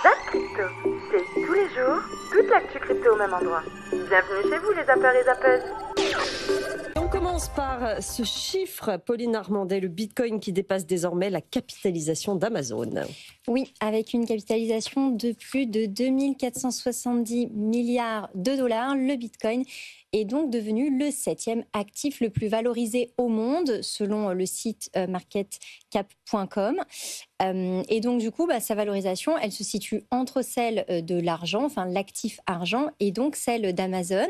Zap Crypto, c'est tous les jours, toute l'actu crypto au même endroit. Bienvenue chez vous les zappeurs et zappeuses. On commence par ce chiffre, Pauline Armandet, le Bitcoin qui dépasse désormais la capitalisation d'Amazon. Oui, avec une capitalisation de plus de 2470 milliards de dollars, le Bitcoin est donc devenu le 7e actif le plus valorisé au monde, selon le site marketcap.com. Et donc, du coup, sa valorisation, elle se situe entre celle de l'argent, enfin l'actif argent, et donc celle d'Amazon.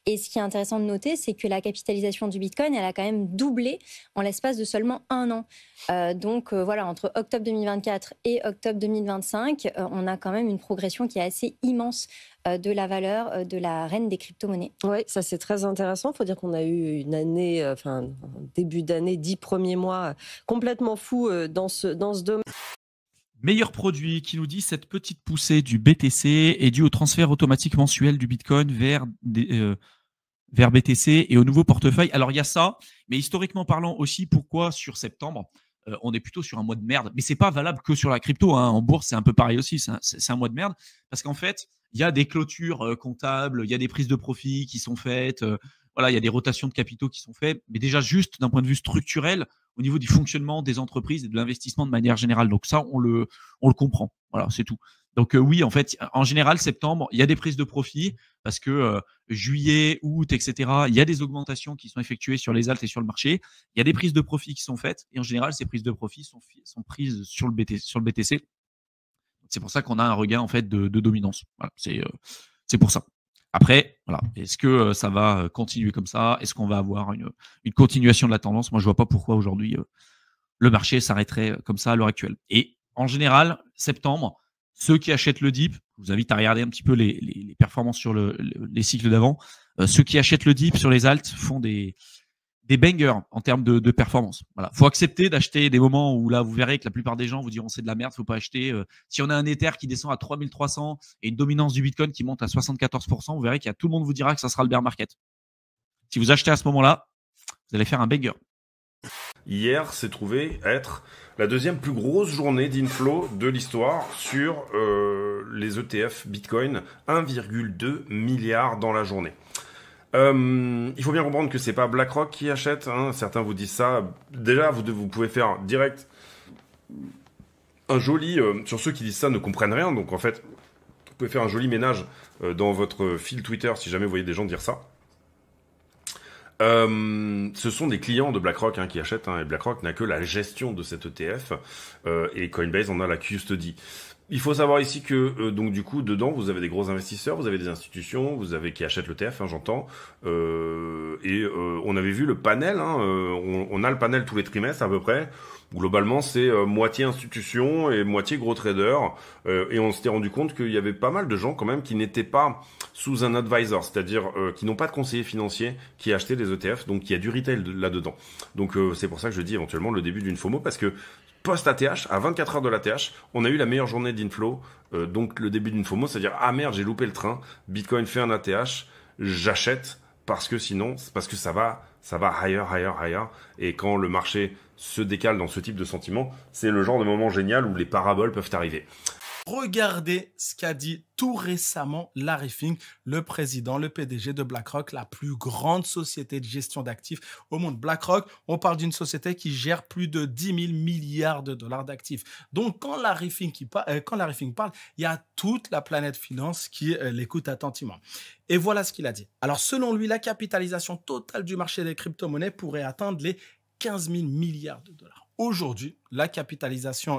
Et ce qui est intéressant de noter, c'est que la capitalisation du Bitcoin, elle a quand même doublé en l'espace de seulement un an. Voilà, entre octobre 2024 et octobre 2025, on a quand même une progression qui est assez immense de la valeur de la reine des crypto-monnaies. Oui, ça c'est très intéressant. Il faut dire qu'on a eu une année, début d'année, 10 premiers mois complètement fou dans ce domaine. Meilleur produit qui nous dit cette petite poussée du BTC est due au transfert automatique mensuel du Bitcoin vers BTC et au nouveau portefeuille. Alors il y a ça, mais historiquement parlant aussi, pourquoi sur septembre on est plutôt sur un mois de merde. Mais c'est pas valable que sur la crypto, hein. En bourse, c'est un peu pareil aussi. C'est un mois de merde parce qu'en fait, il y a des clôtures comptables, il y a des prises de profit qui sont faites, voilà, il y a des rotations de capitaux qui sont faites. Mais déjà, juste d'un point de vue structurel, au niveau du fonctionnement des entreprises et de l'investissement de manière générale. Donc ça, on le comprend. Voilà, c'est tout. Donc oui, en fait, en général, septembre, il y a des prises de profit parce que juillet, août, etc., il y a des augmentations qui sont effectuées sur les alts et sur le marché. Il y a des prises de profit qui sont faites et en général, ces prises de profit sont prises sur le BTC. C'est pour ça qu'on a un regain en fait de dominance. Voilà, c'est pour ça. Après, voilà, est-ce que ça va continuer comme ça? Est-ce qu'on va avoir une continuation de la tendance? Moi, je vois pas pourquoi aujourd'hui le marché s'arrêterait comme ça à l'heure actuelle. Et en général, septembre, ceux qui achètent le dip, je vous invite à regarder un petit peu les performances sur les cycles d'avant. Ceux qui achètent le dip sur les alts font des bangers en termes de performance. Voilà. Faut accepter d'acheter des moments où là, vous verrez que la plupart des gens vous diront c'est de la merde, faut pas acheter. Si on a un Ether qui descend à 3300 et une dominance du Bitcoin qui monte à 74%, vous verrez qu'il y a tout le monde vous dira que ça sera le bear market. Si vous achetez à ce moment-là, vous allez faire un banger. Hier s'est trouvé être la deuxième plus grosse journée d'inflow de l'histoire sur les ETF Bitcoin, 1,2 milliard dans la journée. Il faut bien comprendre que c'est pas BlackRock qui achète, hein. Certains vous disent ça. Déjà, vous pouvez faire direct un joli... sur ceux qui disent ça ne comprennent rien, donc en fait, vous pouvez faire un joli ménage dans votre fil Twitter si jamais vous voyez des gens dire ça. Ce sont des clients de BlackRock qui achètent, et BlackRock n'a que la gestion de cet ETF et Coinbase en a la custody. Il faut savoir ici que donc du coup dedans vous avez des gros investisseurs, vous avez des institutions, vous avez qui achètent l'ETF, j'entends, on avait vu le panel, on a le panel tous les trimestres à peu près. Globalement, c'est moitié institution et moitié gros trader. Et on s'était rendu compte qu'il y avait pas mal de gens quand même qui n'étaient pas sous un advisor, c'est-à-dire qui n'ont pas de conseiller financier qui achetaient des ETF, donc il y a du retail là-dedans. Donc c'est pour ça que je dis éventuellement le début d'une FOMO, parce que post-ATH, à 24 heures de l'ATH, on a eu la meilleure journée d'inflow, donc le début d'une FOMO, c'est-à-dire ah merde, j'ai loupé le train, Bitcoin fait un ATH, j'achète, parce que sinon, parce que ça va higher. Et quand le marché se décale dans ce type de sentiment, c'est le genre de moment génial où les paraboles peuvent arriver. Regardez ce qu'a dit tout récemment Larry Fink, le président, le PDG de BlackRock, la plus grande société de gestion d'actifs au monde. BlackRock, on parle d'une société qui gère plus de 10 000 milliards de dollars d'actifs. Donc, quand Larry Fink parle, il y a toute la planète finance qui l'écoute attentivement. Et voilà ce qu'il a dit. Alors, selon lui, la capitalisation totale du marché des crypto-monnaies pourrait atteindre les 15 000 milliards de dollars. Aujourd'hui, la capitalisation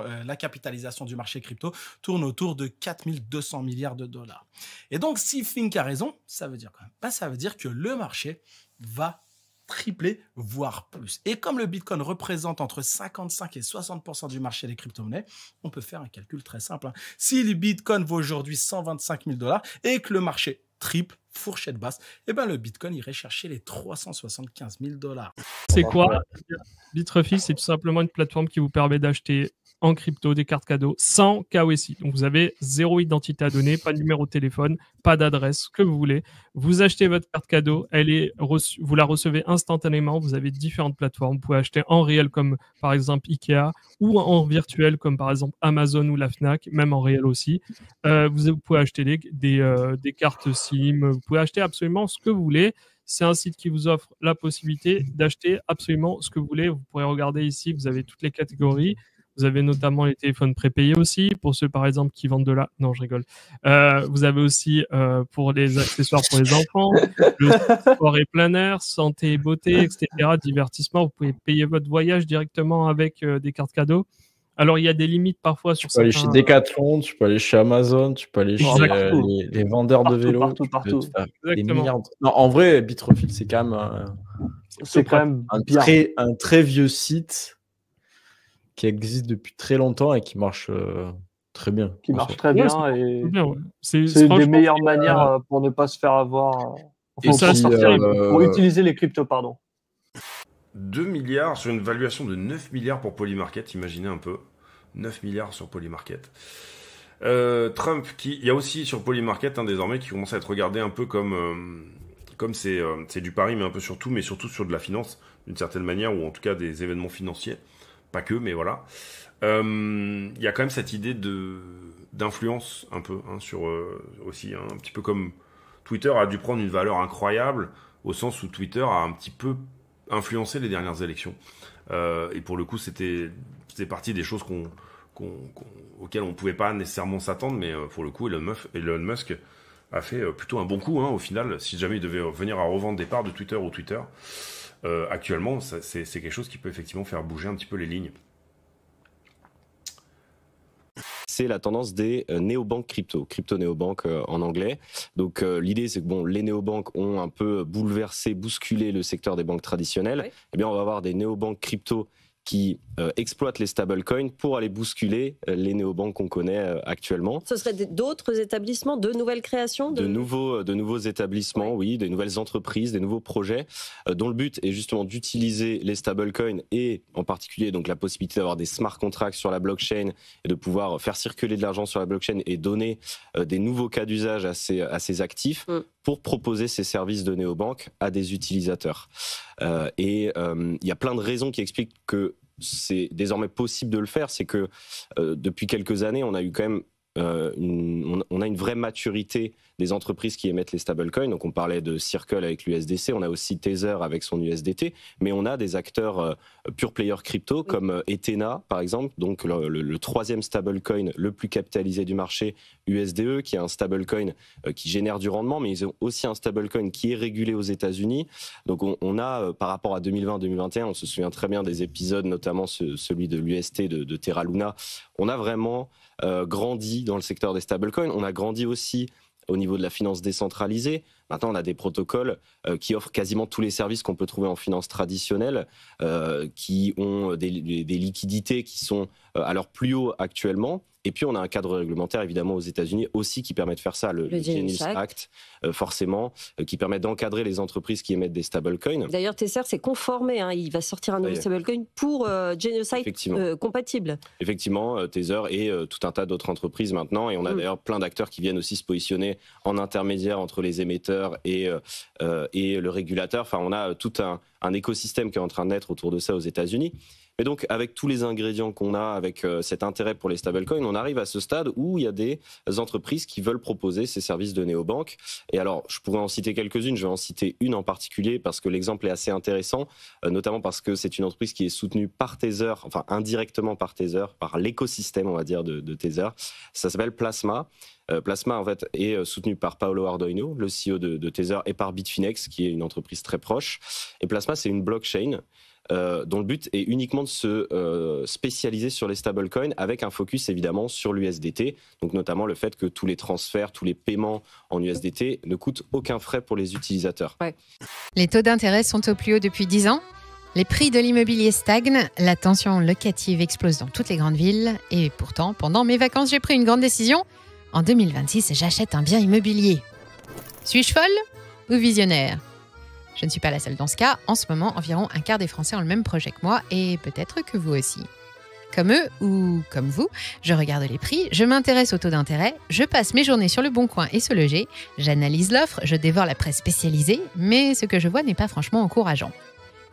du marché crypto tourne autour de 4 200 milliards de dollars. Et donc, si Fink a raison, ça veut dire quoi? Ça veut dire que le marché va tripler, voire plus. Et comme le Bitcoin représente entre 55 et 60% du marché des crypto-monnaies, on peut faire un calcul très simple. Si le Bitcoin vaut aujourd'hui 125 000 dollars et que le marché triple, fourchette basse, le Bitcoin irait chercher les 375 000 dollars. C'est quoi? Bitrefill, c'est tout simplement une plateforme qui vous permet d'acheter en crypto des cartes cadeaux sans KYC. Donc vous avez 0 identité à donner, pas de numéro de téléphone, pas d'adresse, ce que vous voulez. Vous achetez votre carte cadeau, vous la recevez instantanément. Vous avez différentes plateformes. Vous pouvez acheter en réel comme par exemple Ikea ou en virtuel comme par exemple Amazon ou la Fnac, même en réel aussi. Vous pouvez acheter des cartes SIM, vous pouvez acheter absolument ce que vous voulez. C'est un site qui vous offre la possibilité d'acheter absolument ce que vous voulez. Vous pourrez regarder ici, vous avez toutes les catégories. Vous avez notamment les téléphones prépayés aussi, pour ceux par exemple qui vendent de la... Non, je rigole. Vous avez aussi pour les accessoires pour les enfants, le sport et planeur, santé et beauté, etc., divertissement. Vous pouvez payer votre voyage directement avec des cartes cadeaux. Alors, il y a des limites parfois sur Tu peux aller chez Decathlon, tu peux aller chez Amazon, tu peux aller chez les vendeurs de vélos. Partout. Exactement. Non, en vrai, Bitrefill, c'est quand même un très vieux site qui existe depuis très longtemps et qui marche très bien. Qui marche très bien et c'est des meilleures manières pour ne pas se faire avoir. Pour utiliser les cryptos, pardon. 2 milliards sur une valuation de 9 milliards pour Polymarket, imaginez un peu. 9 milliards sur Polymarket. Trump, il y a aussi sur Polymarket désormais qui commence à être regardé un peu comme c'est du pari, mais un peu sur tout, mais surtout sur de la finance, d'une certaine manière, ou en tout cas des événements financiers. Pas que, mais voilà. Il y a quand même cette idée d'influence un peu sur aussi, un petit peu comme Twitter a dû prendre une valeur incroyable au sens où Twitter a un petit peu influencé les dernières élections. Et pour le coup, c'est partie des choses auxquelles on ne pouvait pas nécessairement s'attendre, mais pour le coup, Elon Musk a fait plutôt un bon coup au final, si jamais il devait venir à revendre des parts de Twitter ou Twitter. Actuellement, c'est quelque chose qui peut effectivement faire bouger un petit peu les lignes. C'est la tendance des néobanques crypto-néobanques en anglais. Donc l'idée, c'est que les néobanques ont un peu bousculé le secteur des banques traditionnelles. Oui. Eh bien, on va avoir des néobanques crypto qui exploitent les stablecoins pour aller bousculer les néobanques qu'on connaît actuellement. Ce seraient d'autres établissements, de nouvelles créations de nouveaux établissements, oui, des nouvelles entreprises, des nouveaux projets, dont le but est justement d'utiliser les stablecoins et en particulier donc la possibilité d'avoir des smart contracts sur la blockchain et de pouvoir faire circuler de l'argent sur la blockchain et donner des nouveaux cas d'usage à ces actifs pour proposer ces services de néobanques à des utilisateurs. Et il y a plein de raisons qui expliquent que c'est désormais possible de le faire. C'est que depuis quelques années, on a eu quand même on a une vraie maturité des entreprises qui émettent les stablecoins. Donc on parlait de Circle avec l'USDC, on a aussi Tether avec son USDT, mais on a des acteurs pure player crypto comme Ethena par exemple, donc le troisième stablecoin le plus capitalisé du marché, USDE, qui est un stablecoin qui génère du rendement, mais ils ont aussi un stablecoin qui est régulé aux États-Unis. Donc on a par rapport à 2020-2021, on se souvient très bien des épisodes, notamment celui de l'UST de Terra Luna. On a vraiment grandi dans le secteur des stablecoins. On a grandi aussi au niveau de la finance décentralisée. Maintenant, on a des protocoles qui offrent quasiment tous les services qu'on peut trouver en finance traditionnelle, qui ont des liquidités qui sont à leur plus haut actuellement. Et puis, on a un cadre réglementaire, évidemment, aux États-Unis aussi qui permet de faire ça, le Genius Act, forcément, qui permet d'encadrer les entreprises qui émettent des stablecoins. D'ailleurs, Tether s'est conformé. Il va sortir un nouveau stablecoin pour Genius Act compatible. Effectivement, Tether et tout un tas d'autres entreprises maintenant. Et on a d'ailleurs plein d'acteurs qui viennent aussi se positionner en intermédiaire entre les émetteurs et le régulateur. Enfin, on a tout un écosystème qui est en train de naître autour de ça aux États-Unis. Et donc, avec tous les ingrédients qu'on a, avec cet intérêt pour les stablecoins, on arrive à ce stade où il y a des entreprises qui veulent proposer ces services de néobanques. Et alors, je pourrais en citer quelques-unes, je vais en citer une en particulier parce que l'exemple est assez intéressant, notamment parce que c'est une entreprise qui est soutenue par Tether, enfin indirectement par Tether, par l'écosystème, on va dire, de Tether. Ça s'appelle Plasma. Plasma, en fait, est soutenu par Paolo Ardoino, le CEO de Tether, et par Bitfinex, qui est une entreprise très proche. Et Plasma, c'est une blockchain dont le but est uniquement de se spécialiser sur les stablecoins avec un focus évidemment sur l'USDT, donc notamment le fait que tous les transferts, tous les paiements en USDT ne coûtent aucun frais pour les utilisateurs. Ouais. Les taux d'intérêt sont au plus haut depuis 10 ans, les prix de l'immobilier stagnent, la tension locative explose dans toutes les grandes villes et pourtant, pendant mes vacances, j'ai pris une grande décision. En 2026, j'achète un bien immobilier. Suis-je folle ou visionnaire ? Je ne suis pas la seule dans ce cas. En ce moment, environ un quart des Français ont le même projet que moi et peut-être que vous aussi. Comme eux ou comme vous, je regarde les prix, je m'intéresse aux taux d'intérêt, je passe mes journées sur le Bon Coin et Se Loger, j'analyse l'offre, je dévore la presse spécialisée, mais ce que je vois n'est pas franchement encourageant.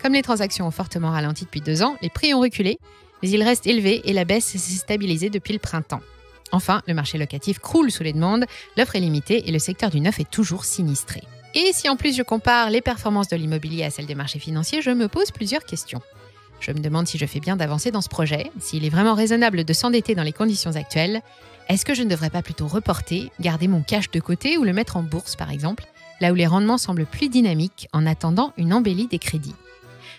Comme les transactions ont fortement ralenti depuis 2 ans, les prix ont reculé, mais ils restent élevés et la baisse s'est stabilisée depuis le printemps. Enfin, le marché locatif croule sous les demandes, l'offre est limitée et le secteur du neuf est toujours sinistré. Et si en plus je compare les performances de l'immobilier à celles des marchés financiers, je me pose plusieurs questions. Je me demande si je fais bien d'avancer dans ce projet, s'il est vraiment raisonnable de s'endetter dans les conditions actuelles. Est-ce que je ne devrais pas plutôt reporter, garder mon cash de côté ou le mettre en bourse par exemple, là où les rendements semblent plus dynamiques en attendant une embellie des crédits?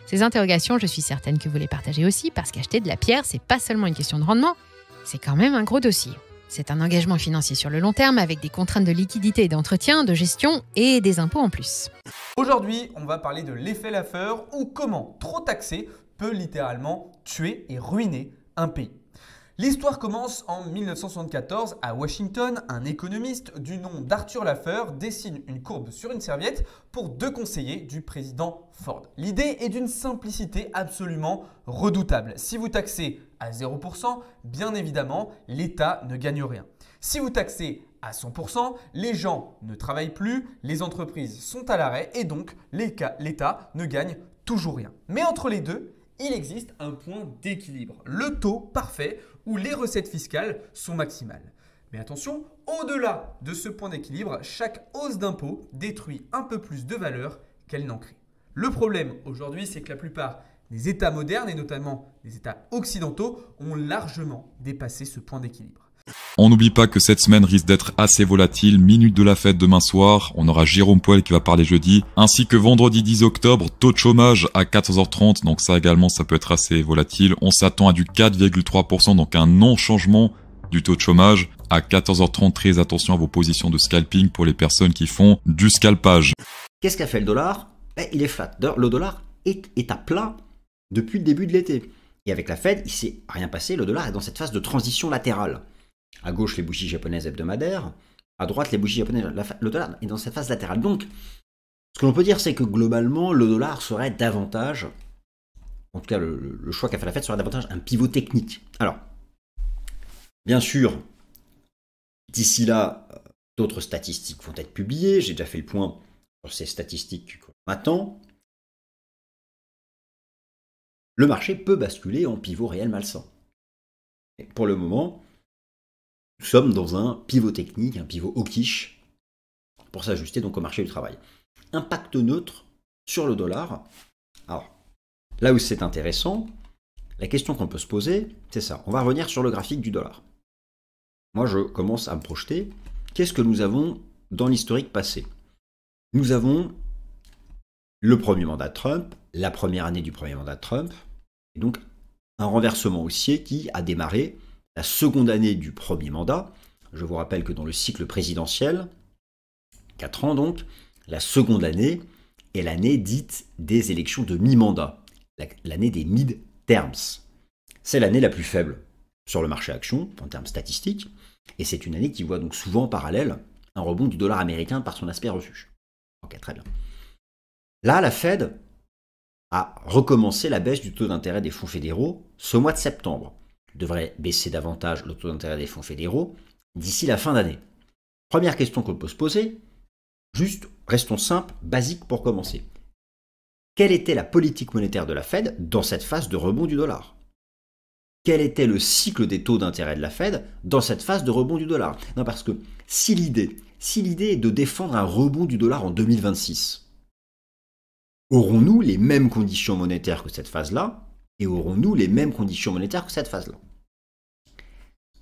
Ces interrogations, je suis certaine que vous les partagez aussi parce qu'acheter de la pierre, c'est pas seulement une question de rendement, c'est quand même un gros dossier. C'est un engagement financier sur le long terme avec des contraintes de liquidité et d'entretien, de gestion et des impôts en plus. Aujourd'hui, on va parler de l'effet Laffer ou comment trop taxer peut littéralement tuer et ruiner un pays. L'histoire commence en 1974 à Washington. Un économiste du nom d'Arthur Laffer dessine une courbe sur une serviette pour 2 conseillers du président Ford. L'idée est d'une simplicité absolument redoutable. Si vous taxez à 0%, bien évidemment, l'État ne gagne rien. Si vous taxez à 100%, les gens ne travaillent plus, les entreprises sont à l'arrêt et donc l'État ne gagne toujours rien. Mais entre les deux, il existe un point d'équilibre, le taux parfait où les recettes fiscales sont maximales. Mais attention, au-delà de ce point d'équilibre, chaque hausse d'impôt détruit un peu plus de valeur qu'elle n'en crée. Le problème aujourd'hui, c'est que la plupart des États modernes, et notamment les États occidentaux, ont largement dépassé ce point d'équilibre. On n'oublie pas que cette semaine risque d'être assez volatile. Minute de la fête demain soir, on aura Jérôme Poel qui va parler jeudi, ainsi que vendredi 10 octobre, taux de chômage à 14h30, donc ça également ça peut être assez volatile. On s'attend à du 4,3%, donc un non-changement du taux de chômage. À 14h30, très attention à vos positions de scalping pour les personnes qui font du scalpage. Qu'est-ce qu'a fait le dollar? Il est flat. Le dollar est à plat depuis le début de l'été. Et avec la Fed, il ne s'est rien passé, le dollar est dans cette phase de transition latérale. À gauche, les bougies japonaises hebdomadaires. À droite, les bougies japonaises. Le dollar est dans cette phase latérale. Donc, ce que l'on peut dire, c'est que globalement, le dollar serait davantage, en tout cas, le choix qu'a fait la Fed serait davantage un pivot technique. Alors, bien sûr, d'ici là, d'autres statistiques vont être publiées. J'ai déjà fait le point sur ces statistiques qu'on attend. Le marché peut basculer en pivot réel malsain. Et pour le moment, nous sommes dans un pivot technique, un pivot hawkish, pour s'ajuster donc au marché du travail. Impact neutre sur le dollar. Alors, là où c'est intéressant, la question qu'on peut se poser, c'est ça. On va revenir sur le graphique du dollar. Moi, je commence à me projeter. Qu'est-ce que nous avons dans l'historique passé? Nous avons le premier mandat de Trump, la première année du premier mandat de Trump, et donc un renversement haussier qui a démarré la seconde année du premier mandat. Je vous rappelle que dans le cycle présidentiel, 4 ans donc, la seconde année est l'année dite des élections de mi-mandat, l'année des mid-terms. C'est l'année la plus faible sur le marché action en termes statistiques, et c'est une année qui voit donc souvent en parallèle un rebond du dollar américain par son aspect refuge. Ok, très bien. Là, la Fed a recommencé la baisse du taux d'intérêt des fonds fédéraux ce mois de septembre. Devrait baisser davantage le taux d'intérêt des fonds fédéraux d'ici la fin d'année. Première question qu'on peut se poser, juste restons simples, basiques pour commencer. Quelle était la politique monétaire de la Fed dans cette phase de rebond du dollar? Quel était le cycle des taux d'intérêt de la Fed dans cette phase de rebond du dollar? Non, parce que si l'idée est de défendre un rebond du dollar en 2026, aurons-nous les mêmes conditions monétaires que cette phase-là? Et aurons-nous les mêmes conditions monétaires que cette phase-là?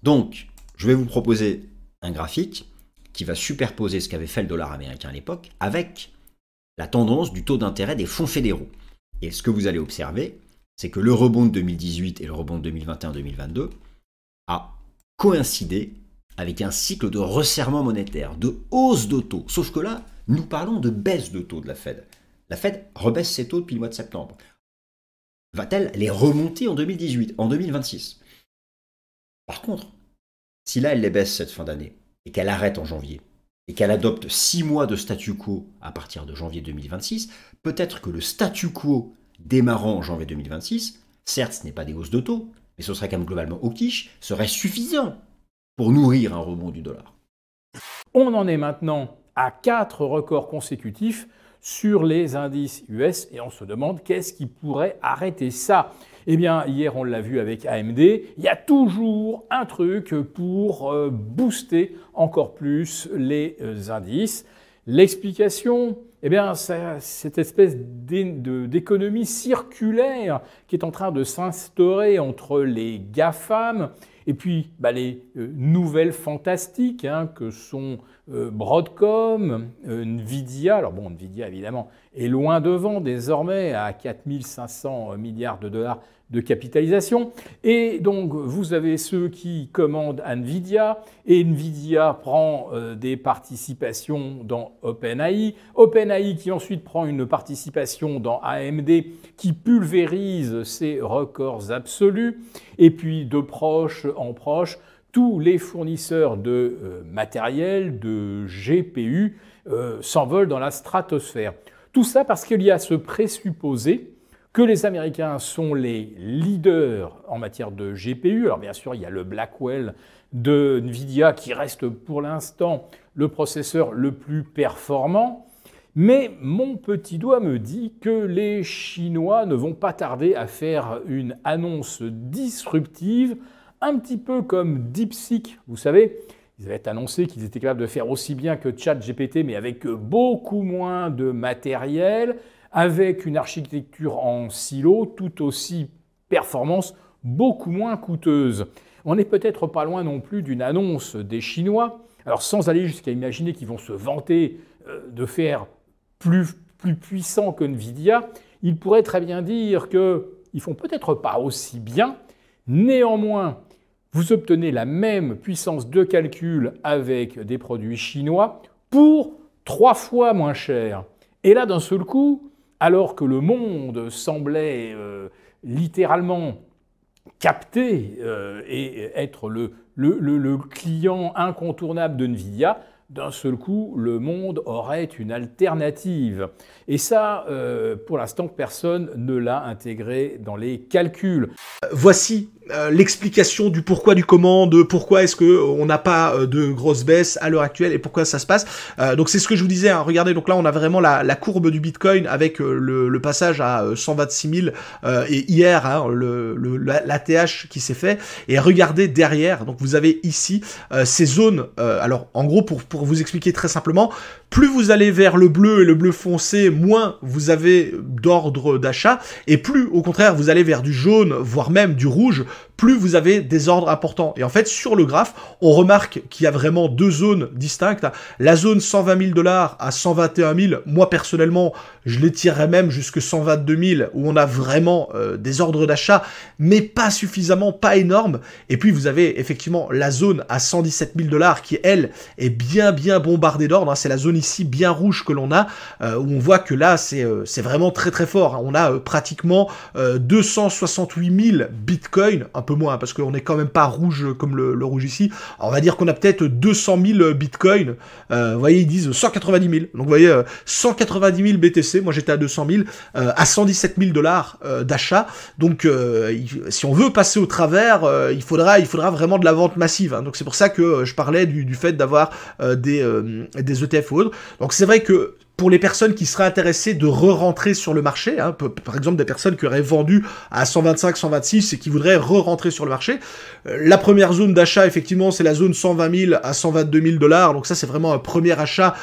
Donc, je vais vous proposer un graphique qui va superposer ce qu'avait fait le dollar américain à l'époque avec la tendance du taux d'intérêt des fonds fédéraux. Et ce que vous allez observer, c'est que le rebond de 2018 et le rebond de 2021-2022 a coïncidé avec un cycle de resserrement monétaire, de hausse de taux. Sauf que là, nous parlons de baisse de taux de la Fed. La Fed rebaisse ses taux depuis le mois de septembre. Va-t-elle les remonter en 2018, en 2026? Par contre, si là elle les baisse cette fin d'année et qu'elle arrête en janvier et qu'elle adopte 6 mois de statu quo à partir de janvier 2026, peut-être que le statu quo démarrant en janvier 2026, certes ce n'est pas des hausses de taux, mais ce serait quand même globalement hawkish, serait suffisant pour nourrir un rebond du dollar. On en est maintenant à 4 records consécutifs sur les indices US et on se demande qu'est-ce qui pourrait arrêter ça. Eh bien, hier, on l'a vu avec AMD, il y a toujours un truc pour booster encore plus les indices. L'explication, eh bien, c'est cette espèce d'économie circulaire qui est en train de s'instaurer entre les GAFAM et puis les nouvelles fantastiques que sont Broadcom, Nvidia. Alors bon, Nvidia évidemment est loin devant désormais à 4500 milliards de dollars de capitalisation. Et donc vous avez ceux qui commandent Nvidia et Nvidia prend des participations dans OpenAI. OpenAI qui ensuite prend une participation dans AMD qui pulvérise ses records absolus. Et puis de proche en proche, tous les fournisseurs de matériel, de GPU s'envolent dans la stratosphère. Tout ça parce qu'il y a ce présupposé que les Américains sont les leaders en matière de GPU. Alors bien sûr, il y a le Blackwell de Nvidia qui reste pour l'instant le processeur le plus performant. Mais mon petit doigt me dit que les Chinois ne vont pas tarder à faire une annonce disruptive, un petit peu comme DeepSeek, vous savez. Ils avaient annoncé qu'ils étaient capables de faire aussi bien que ChatGPT, mais avec beaucoup moins de matériel, avec une architecture en silo tout aussi performance, beaucoup moins coûteuse. On n'est peut-être pas loin non plus d'une annonce des Chinois, alors sans aller jusqu'à imaginer qu'ils vont se vanter de faire plus puissant que Nvidia, ils pourraient très bien dire qu'ils font peut-être pas aussi bien, néanmoins, vous obtenez la même puissance de calcul avec des produits chinois pour 3 fois moins cher. Et là, d'un seul coup, alors que le monde semblait littéralement capter et être le client incontournable de Nvidia, d'un seul coup, le monde aurait une alternative. Et ça, pour l'instant, personne ne l'a intégré dans les calculs. Voici l'explication du pourquoi, du comment, de pourquoi est-ce qu'on n'a pas de grosses baisses à l'heure actuelle et pourquoi ça se passe. Donc c'est ce que je vous disais, hein. Regardez, donc là on a vraiment la courbe du Bitcoin avec le passage à 126 000 et hier hein, l'ATH qui s'est fait. Et regardez derrière, donc vous avez ici ces zones. Alors en gros pour vous expliquer très simplement, plus vous allez vers le bleu et le bleu foncé, moins vous avez d'ordre d'achat, et plus au contraire vous allez vers du jaune, voire même du rouge, plus vous avez des ordres importants. Et en fait, sur le graphe, on remarque qu'il y a vraiment 2 zones distinctes. La zone 120 000 $ à 121 000, moi personnellement, je les tirerais même jusque 122 000, où on a vraiment des ordres d'achat, mais pas suffisamment, pas énormes. Et puis vous avez effectivement la zone à 117 000 $ qui, elle, est bien bombardée d'ordres. Hein. C'est la zone ici bien rouge que l'on a, où on voit que là, c'est vraiment très fort. Hein. On a pratiquement 268 000 bitcoins, un peu moins, parce qu'on n'est quand même pas rouge comme le rouge ici. Alors, on va dire qu'on a peut-être 200 000 bitcoins. Vous voyez, ils disent 190 000. Donc, vous voyez, 190 000 BTC. Moi, j'étais à 200 000, à 117 000 $ d'achat. Donc, si on veut passer au travers, il faudra vraiment de la vente massive. Hein. Donc, c'est pour ça que je parlais du fait d'avoir des ETF ou autres. Donc, c'est vrai que pour les personnes qui seraient intéressées de re-rentrer sur le marché, hein, par exemple des personnes qui auraient vendu à 125, 126 et qui voudraient re-rentrer sur le marché, la première zone d'achat, effectivement, c'est la zone 120 000 à 122 000 $. Donc ça, c'est vraiment un premier achat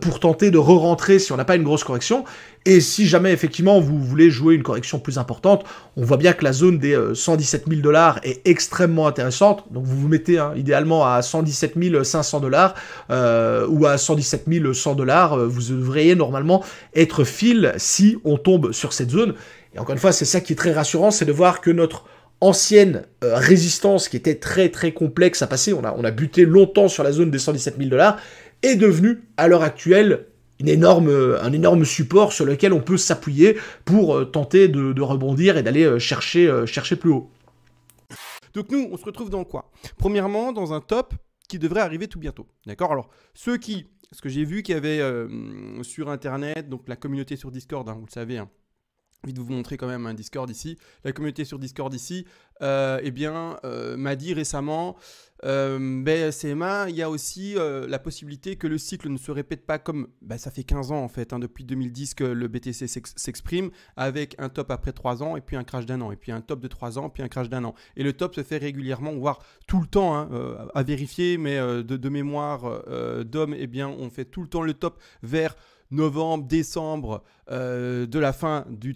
pour tenter de re-rentrer si on n'a pas une grosse correction. Et si jamais, effectivement, vous voulez jouer une correction plus importante, on voit bien que la zone des 117 000 $ est extrêmement intéressante. Donc vous vous mettez idéalement à 117 500 $ ou à 117 100 $. Vous devriez normalement être fill si on tombe sur cette zone. Et encore une fois, c'est ça qui est très rassurant, c'est de voir que notre ancienne résistance qui était très complexe à passer, on a buté longtemps sur la zone des 117 000 $, est devenue à l'heure actuelle un énorme support sur lequel on peut s'appuyer pour tenter de rebondir et d'aller chercher plus haut. Donc nous, on se retrouve dans quoi? Premièrement, dans un top qui devrait arriver tout bientôt. D'accord? Alors, ce que j'ai vu qu'il y avait sur Internet, donc la communauté sur Discord, hein, vous le savez, hein, envie de vous montrer quand même un Discord ici. La communauté sur Discord ici, m'a dit récemment, CMA, il y a aussi la possibilité que le cycle ne se répète pas comme, ça fait 15 ans en fait, depuis 2010 que le BTC s'exprime, avec un top après 3 ans, et puis un crash d'1 an, et puis un top de 3 ans, puis un crash d'1 an. Et le top se fait régulièrement, voire tout le temps, à vérifier, mais de mémoire d'homme, on fait tout le temps le top vers novembre, décembre de la fin de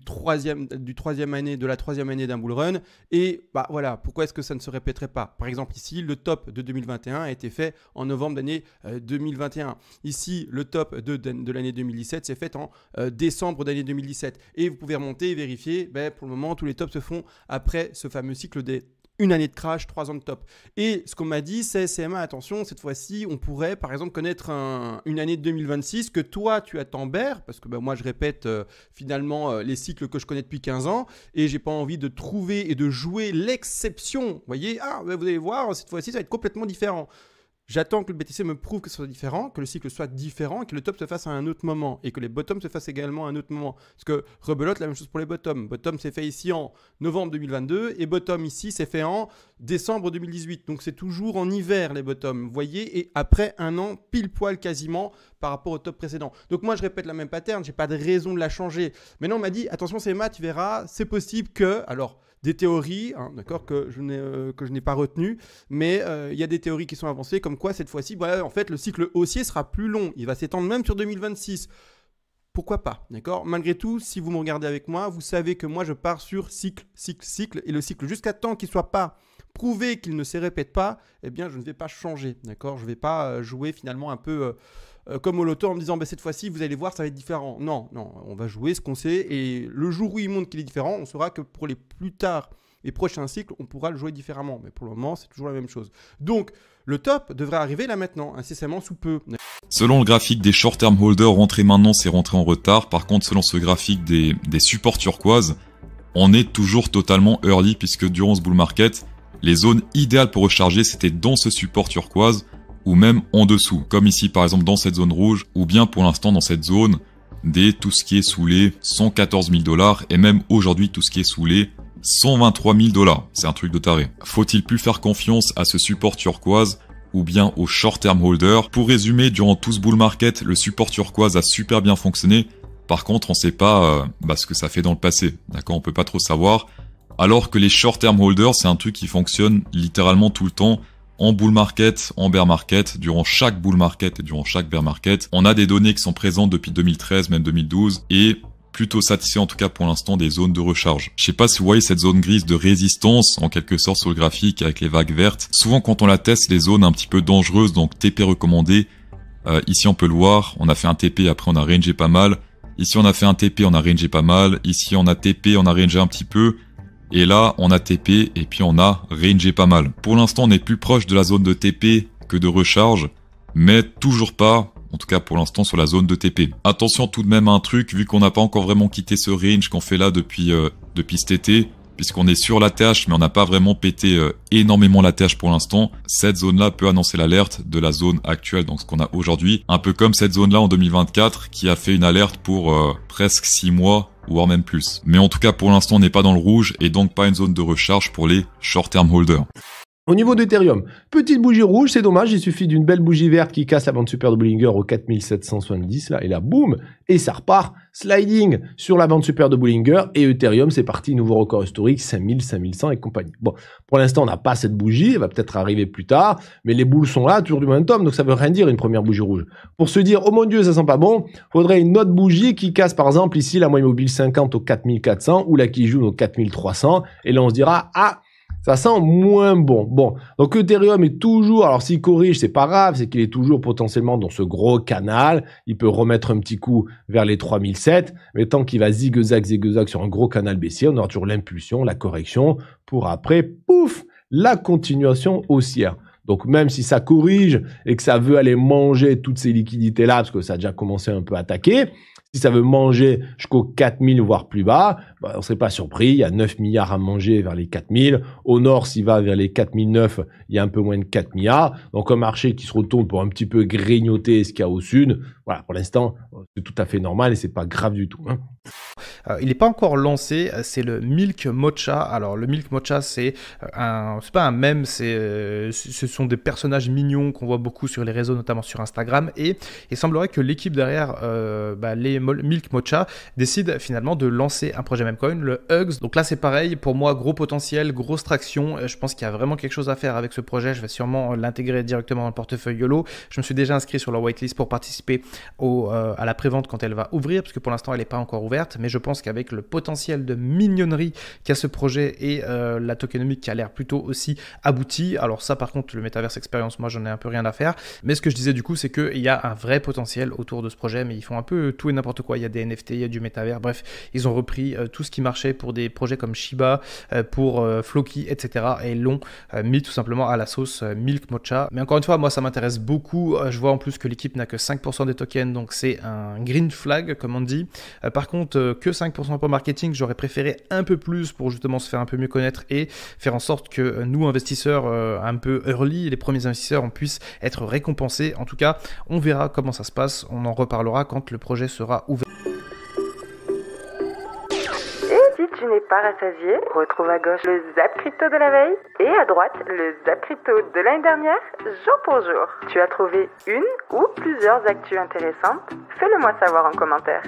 la troisième année d'un bull run. Et voilà, pourquoi est-ce que ça ne se répéterait pas? Par exemple, ici, le top de 2021 a été fait en novembre d'année 2021. Ici, le top de l'année 2017 s'est fait en décembre d'année 2017. Et vous pouvez remonter et vérifier, pour le moment, tous les tops se font après ce fameux cycle des une année de crash, 3 ans de top. Et ce qu'on m'a dit, c'est CMA, attention, cette fois-ci, on pourrait par exemple connaître une année de 2026 que toi, tu attends Bear, parce que moi, je répète finalement les cycles que je connais depuis 15 ans, et j'ai pas envie de trouver et de jouer l'exception. Vous voyez, vous allez voir, cette fois-ci, ça va être complètement différent. J'attends que le BTC me prouve que ce soit différent, que le cycle soit différent, et que le top se fasse à un autre moment, et que les bottoms se fassent également à un autre moment. Parce que rebelote, la même chose pour les bottoms. Bottom s'est fait ici en novembre 2022, et bottom ici s'est fait en décembre 2018. Donc c'est toujours en hiver les bottoms, vous voyez, et après un an, pile poil quasiment, par rapport au top précédent. Donc moi je répète la même pattern, j'ai pas de raison de la changer. Maintenant on m'a dit, attention CMA, tu verras, c'est possible que... Alors, des théories, d'accord, que je n'ai pas retenues, mais il y a des théories qui sont avancées, comme quoi cette fois-ci, en fait, le cycle haussier sera plus long, il va s'étendre même sur 2026. Pourquoi pas, d'accord? Malgré tout, si vous me regardez avec moi, vous savez que moi, je pars sur cycle, et le cycle jusqu'à temps qu'il ne soit pas prouvé, qu'il ne se répète pas, je ne vais pas changer, d'accord? Je ne vais pas jouer finalement un peu... comme au loto en me disant cette fois-ci vous allez voir ça va être différent. Non, on va jouer ce qu'on sait et le jour où il montre qu'il est différent, on saura que pour les prochains cycles, on pourra le jouer différemment. Mais pour le moment, c'est toujours la même chose. Donc, le top devrait arriver là maintenant, incessamment sous peu. Selon le graphique des short-term holders, rentrer maintenant, c'est rentrer en retard. Par contre, selon ce graphique des supports turquoise, on est toujours totalement early puisque durant ce bull market, les zones idéales pour recharger, c'était dans ce support turquoise ou même en dessous, comme ici par exemple dans cette zone rouge, ou bien pour l'instant dans cette zone tout ce qui est sous les 114 000 $, et même aujourd'hui tout ce qui est sous les 123 000 $. C'est un truc de taré. Faut-il plus faire confiance à ce support turquoise ou bien au short-term holder? Pour résumer, durant tout ce bull market, le support turquoise a super bien fonctionné. Par contre, on sait pas ce que ça fait dans le passé. D'accord, on peut pas trop savoir. Alors que les short-term holders, c'est un truc qui fonctionne littéralement tout le temps. En bull market, en bear market, durant chaque bull market et durant chaque bear market, on a des données qui sont présentes depuis 2013, même 2012, et plutôt satisfait en tout cas pour l'instant des zones de recharge. Je sais pas si vous voyez cette zone grise de résistance, en quelque sorte sur le graphique avec les vagues vertes. Souvent quand on la teste, les zones un petit peu dangereuses, donc TP recommandé, ici on peut le voir, on a fait un TP, après on a rangé pas mal. Ici on a fait un TP, on a rangé pas mal. Ici on a TP, on a rangé un petit peu. Et là, on a TP et puis on a rangé pas mal. Pour l'instant, on est plus proche de la zone de TP que de recharge, mais toujours pas, en tout cas pour l'instant, sur la zone de TP. Attention tout de même à un truc, vu qu'on n'a pas encore vraiment quitté ce range qu'on fait là depuis cet été, puisqu'on est sur la TH, mais on n'a pas vraiment pété énormément la TH pour l'instant. Cette zone-là peut annoncer l'alerte de la zone actuelle, donc ce qu'on a aujourd'hui. Un peu comme cette zone-là en 2024, qui a fait une alerte pour presque 6 mois, voire même plus. Mais en tout cas, pour l'instant, on n'est pas dans le rouge et donc pas une zone de recharge pour les short-term holders. Au niveau d'Ethereum, petite bougie rouge, c'est dommage, il suffit d'une belle bougie verte qui casse la bande super de Bollinger au 4770, là, et là, boum, et ça repart, sliding sur la bande super de Bollinger, et Ethereum, c'est parti, nouveau record historique, 5000, 5100 et compagnie. Bon, pour l'instant, on n'a pas cette bougie, elle va peut-être arriver plus tard, mais les boules sont là, toujours du momentum, donc ça veut rien dire une première bougie rouge. Pour se dire, oh mon Dieu, ça sent pas bon, faudrait une autre bougie qui casse, par exemple, ici, la moyenne mobile 50 au 4400, ou la qui joue au 4300, et là, on se dira, ah, ça sent moins bon. Bon, donc Ethereum est toujours, alors s'il corrige, c'est pas grave, c'est qu'il est toujours potentiellement dans ce gros canal. Il peut remettre un petit coup vers les 3007, mais tant qu'il va zigzag sur un gros canal baissier, on aura toujours l'impulsion, la correction, pour après, pouf, la continuation haussière. Donc même si ça corrige et que ça veut aller manger toutes ces liquidités-là, parce que ça a déjà commencé un peu à attaquer, si ça veut manger jusqu'aux 4000 voire plus bas, on ne serait pas surpris, il y a 9 milliards à manger vers les 4000. Au nord, s'il va vers les 4009, il y a un peu moins de 4 milliards. Donc un marché qui se retourne pour un petit peu grignoter ce qu'il y a au sud. Voilà, pour l'instant, c'est tout à fait normal et c'est pas grave du tout. Il n'est pas encore lancé, c'est le Milk Mocha. Alors le Milk Mocha, c'est pas un mème, ce sont des personnages mignons qu'on voit beaucoup sur les réseaux, notamment sur Instagram. Et il semblerait que l'équipe derrière les Milk Mocha décide finalement de lancer un projet Memecoin, le Hugs. Donc là c'est pareil, pour moi gros potentiel, grosse traction. Je pense qu'il y a vraiment quelque chose à faire avec ce projet. Je vais sûrement l'intégrer directement dans le portefeuille YOLO. Je me suis déjà inscrit sur leur whitelist pour participer à la prévente quand elle va ouvrir, parce que pour l'instant elle n'est pas encore ouverte, mais je pense qu'avec le potentiel de mignonnerie qu'a ce projet et la tokenomique qui a l'air plutôt aussi aboutie, alors ça par contre le Metaverse Experience, moi j'en ai un peu rien à faire, mais ce que je disais du coup c'est qu'il y a un vrai potentiel autour de ce projet, mais ils font un peu tout et n'importe quoi. Il y a des NFT, il y a du Metaverse, bref, ils ont repris tout ce qui marchait pour des projets comme Shiba, pour Floki, etc. et l'ont mis tout simplement à la sauce Milk Mocha. Mais encore une fois, moi ça m'intéresse beaucoup. Je vois en plus que l'équipe n'a que 5% des tokens, donc c'est un green flag comme on dit. Par contre, que 5% pour marketing, j'aurais préféré un peu plus pour justement se faire un peu mieux connaître et faire en sorte que nous, investisseurs un peu early, les premiers investisseurs, on puisse être récompensés. En tout cas, on verra comment ça se passe. On en reparlera quand le projet sera ouvert. Et si tu n'es pas rassasié, retrouve à gauche le Zap Crypto de la veille et à droite le Zap Crypto de l'année dernière, jour pour jour. Tu as trouvé une ou plusieurs actus intéressantes? Fais-le moi savoir en commentaire.